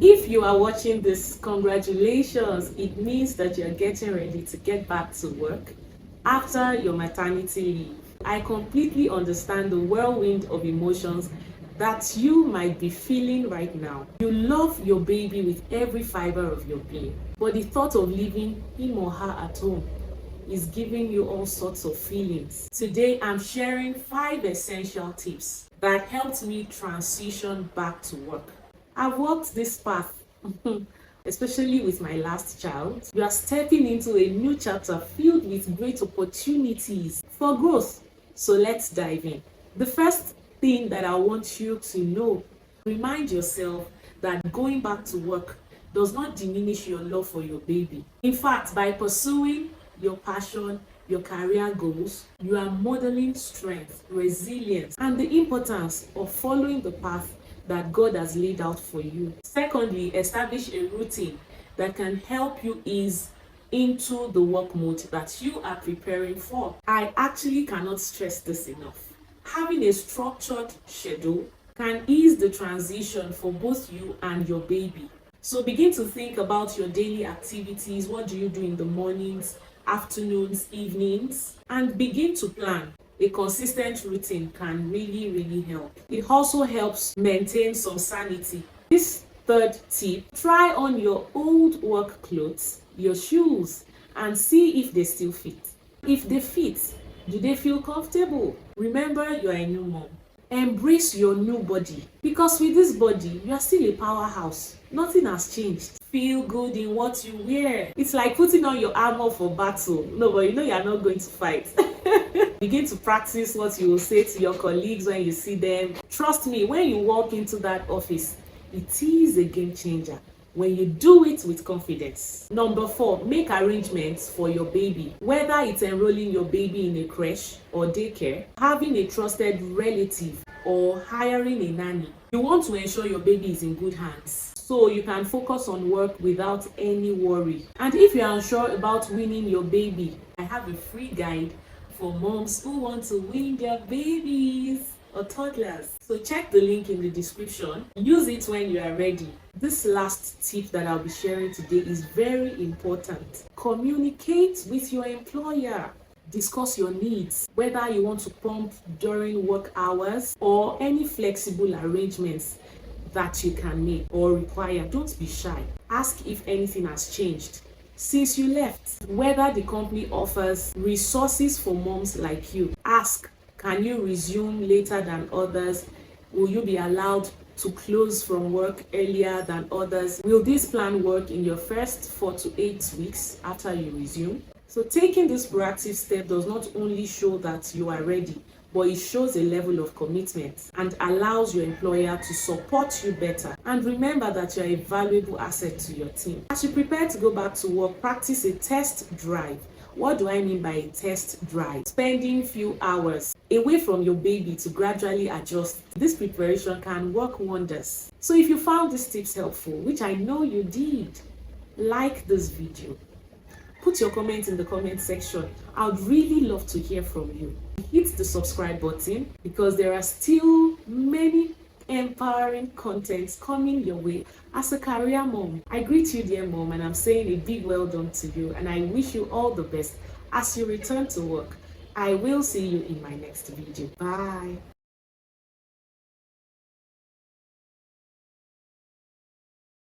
If you are watching this, congratulations. It means that you're getting ready to get back to work after your maternity leave. I completely understand the whirlwind of emotions that you might be feeling right now. You love your baby with every fiber of your being, but the thought of leaving him or her at home is giving you all sorts of feelings. Today, I'm sharing 5 essential tips that helped me transition back to work. I've walked this path, especially with my last child. You are stepping into a new chapter filled with great opportunities for growth. So let's dive in. The first thing that I want you to know, remind yourself that going back to work does not diminish your love for your baby. In fact, by pursuing your passion, your career goals, you are modeling strength, resilience, and the importance of following the path that God has laid out for you. Secondly, establish a routine that can help you ease into the work mode that you are preparing for. I actually cannot stress this enough. Having a structured schedule can ease the transition for both you and your baby. So begin to think about your daily activities. What do you do in the mornings, afternoons, evenings? And begin to plan. A consistent routine can really help. It also helps maintain some sanity. This third tip, try on your old work clothes, your shoes, and see if they still fit. If they fit, do they feel comfortable? Remember, you are a new mom. Embrace your new body, because with this body, you are still a powerhouse. Nothing has changed. Feel good in what you wear. It's like putting on your armor for battle. No, but you know you are not going to fight. Begin to practice what you will say to your colleagues when you see them. Trust me, when you walk into that office, it is a game changer when you do it with confidence. Number 4, make arrangements for your baby. Whether it's enrolling your baby in a creche or daycare, having a trusted relative, or hiring a nanny, you want to ensure your baby is in good hands, so you can focus on work without any worry. And if you are unsure about weaning your baby, I have a free guide for moms who want to wean their babies or toddlers. So check the link in the description. Use it when you are ready. This last tip that I'll be sharing today is very important. Communicate with your employer. Discuss your needs, whether you want to pump during work hours or any flexible arrangements that you can make or require. Don't be shy. Ask if anything has changed since you left, whether the company offers resources for moms like you. Ask, can you resume later than others? Will you be allowed to close from work earlier than others? Will this plan work in your first 4 to 8 weeks after you resume? So taking this proactive step does not only show that you are ready, but it shows a level of commitment and allows your employer to support you better. And remember that you are a valuable asset to your team. As you prepare to go back to work, practice a test drive. What do I mean by a test drive? Spending few hours away from your baby to gradually adjust. This preparation can work wonders. So if you found these tips helpful, which I know you did, like this video. Put your comments in the comment section. I would really love to hear from you. Hit the subscribe button because there are still many empowering contents coming your way. As a career mom, I greet you, dear mom, and I'm saying a big well done to you, and I wish you all the best as you return to work. I will see you in my next video. Bye.